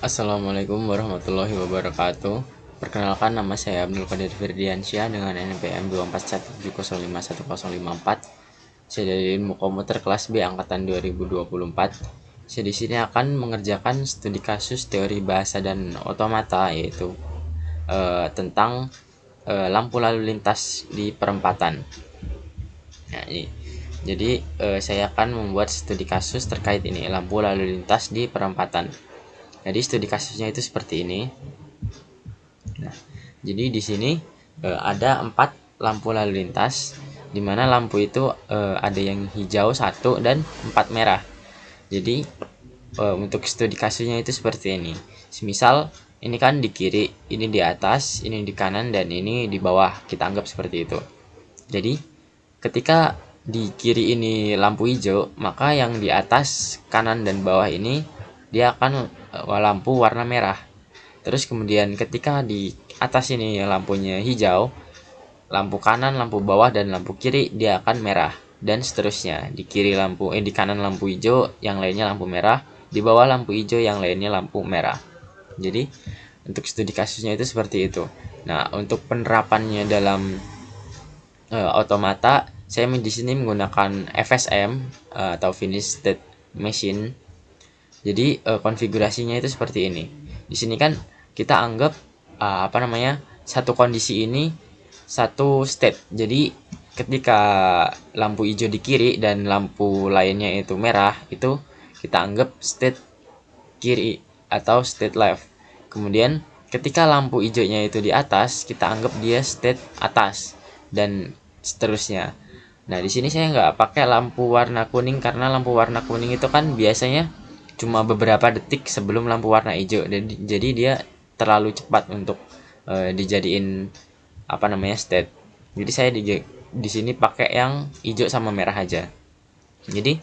Assalamualaikum warahmatullahi wabarakatuh. Perkenalkan, nama saya Abdul Qadir Firdiansyah dengan NPM 241705104. Saya dari Ilmu Komputer kelas B angkatan 2024. Saya di sini akan mengerjakan studi kasus teori bahasa dan otomata, yaitu tentang lampu lalu lintas di perempatan. Nah, ini. Jadi saya akan membuat studi kasus terkait ini, lampu lalu lintas di perempatan. Jadi studi kasusnya itu seperti ini. Nah, jadi di sini ada 4 lampu lalu lintas, di mana lampu itu ada yang hijau 1 dan 4 merah. Jadi untuk studi kasusnya itu seperti ini. Semisal ini kan di kiri, ini di atas, ini di kanan, dan ini di bawah. Kita anggap seperti itu. Jadi ketika di kiri ini lampu hijau, maka yang di atas, kanan, dan bawah ini dia akan lampu warna merah. Terus kemudian ketika di atas ini lampunya hijau, lampu kanan, lampu bawah, dan lampu kiri dia akan merah, dan seterusnya. Di kiri di kanan lampu hijau, yang lainnya lampu merah. Di bawah lampu hijau, yang lainnya lampu merah. Jadi untuk studi kasusnya itu seperti itu. Nah, untuk penerapannya dalam otomata, saya di sini menggunakan FSM atau Finish State Machine. Jadi konfigurasinya itu seperti ini. Di sini kan kita anggap satu kondisi ini satu state. Jadi ketika lampu hijau di kiri dan lampu lainnya itu merah, itu kita anggap state kiri atau state left. Kemudian ketika lampu hijaunya itu di atas, kita anggap dia state atas, dan seterusnya. Nah, di sini saya nggak pakai lampu warna kuning karena lampu warna kuning itu kan biasanya cuma beberapa detik sebelum lampu warna hijau. Jadi dia terlalu cepat untuk dijadiin state. Jadi saya di sini pakai yang hijau sama merah aja. Jadi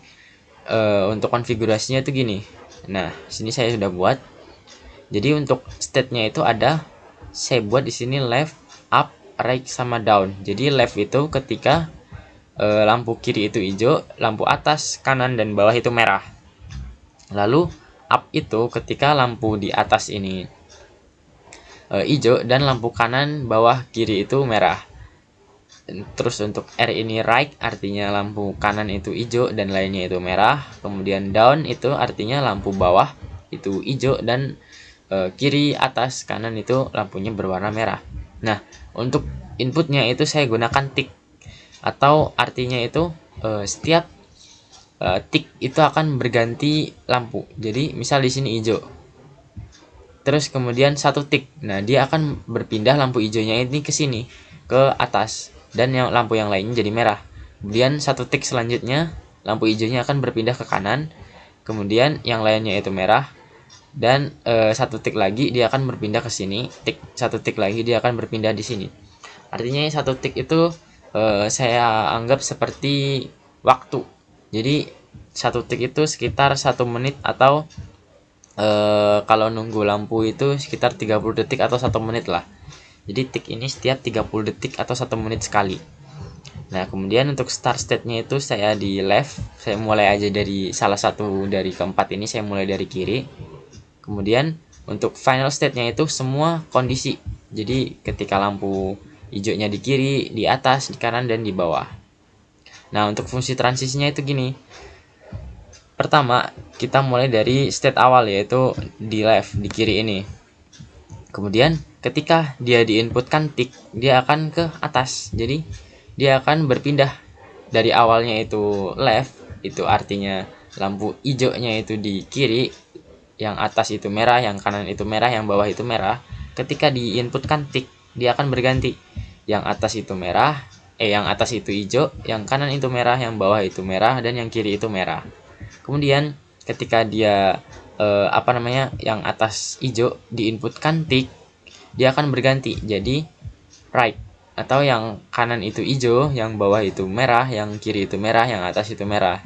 untuk konfigurasinya itu gini. Nah, sini saya sudah buat. Jadi untuk state-nya itu saya buat di sini left, up, right, sama down. Jadi left itu ketika lampu kiri itu hijau, lampu atas, kanan, dan bawah itu merah. Lalu up itu ketika lampu di atas ini hijau dan lampu kanan, bawah, kiri itu merah. Terus untuk R ini right, artinya lampu kanan itu hijau dan lainnya itu merah. Kemudian down itu artinya lampu bawah itu hijau dan kiri, atas, kanan itu lampunya berwarna merah. Nah, untuk inputnya itu saya gunakan tick, atau artinya itu setiap tick itu akan berganti lampu. Jadi misal di sini hijau, terus kemudian satu tick, nah dia akan berpindah lampu hijaunya ini ke sini, ke atas, dan lampu yang lainnya jadi merah. Kemudian satu tick selanjutnya lampu hijaunya akan berpindah ke kanan, kemudian yang lainnya itu merah, dan satu tick lagi dia akan berpindah ke sini, satu tick lagi dia akan berpindah di sini. Artinya satu tick itu saya anggap seperti waktu. Jadi satu tick itu sekitar 1 menit, atau kalau nunggu lampu itu sekitar 30 detik atau 1 menit lah. Jadi tick ini setiap 30 detik atau 1 menit sekali. Nah, kemudian untuk start state-nya itu saya di left. Saya mulai aja dari salah satu dari keempat ini, saya mulai dari kiri. Kemudian untuk final state-nya itu semua kondisi. Jadi ketika lampu hijaunya di kiri, di atas, di kanan, dan di bawah. Nah, untuk fungsi transisinya itu gini. Pertama, kita mulai dari state awal, yaitu di left, di kiri ini. Kemudian ketika dia diinputkan tick, dia akan ke atas. Jadi dia akan berpindah dari awalnya itu left, itu artinya lampu hijaunya itu di kiri, yang atas itu merah, yang kanan itu merah, yang bawah itu merah. Ketika diinputkan tick, dia akan berganti. Yang atas itu merah, yang atas itu hijau, yang kanan itu merah, yang bawah itu merah, dan yang kiri itu merah. Kemudian ketika dia yang atas hijau diinputkan tick, dia akan berganti jadi right, atau yang kanan itu hijau, yang bawah itu merah, yang kiri itu merah, yang atas itu merah.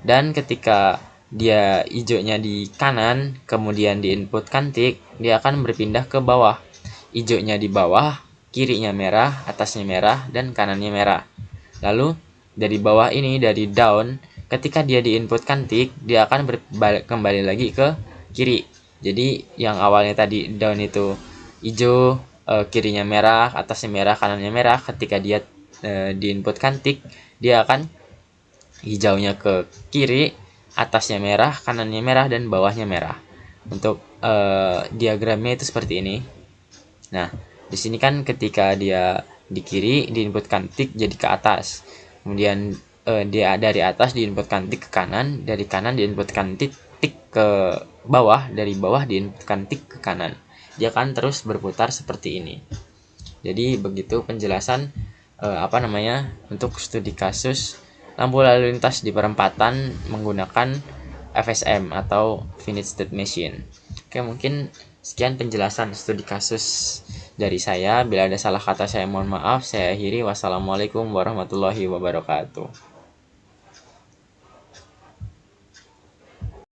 Dan ketika dia hijaunya di kanan, kemudian diinputkan tick, dia akan berpindah ke bawah. Hijaunya di bawah, kirinya merah, atasnya merah, dan kanannya merah. Lalu dari bawah ini, dari down, ketika dia diinputkan tick, dia akan kembali lagi ke kiri. Jadi yang awalnya tadi daun itu hijau, kirinya merah, atasnya merah, kanannya merah, ketika dia diinputkan tick, dia akan hijaunya ke kiri, atasnya merah, kanannya merah, dan bawahnya merah. Untuk diagramnya itu seperti ini. Nah, di sini kan ketika dia di kiri diinputkan tick jadi ke atas. Kemudian dia dari atas diinputkan tick ke kanan, dari kanan diinputkan tick ke bawah, dari bawah diinputkan tick ke kanan. Dia akan terus berputar seperti ini. Jadi begitu penjelasan untuk studi kasus lampu lalu lintas di perempatan menggunakan FSM atau Finite State Machine. Oke, mungkin sekian penjelasan studi kasus dari saya. Bila ada salah kata saya mohon maaf. Saya akhiri. Wassalamualaikum warahmatullahi wabarakatuh.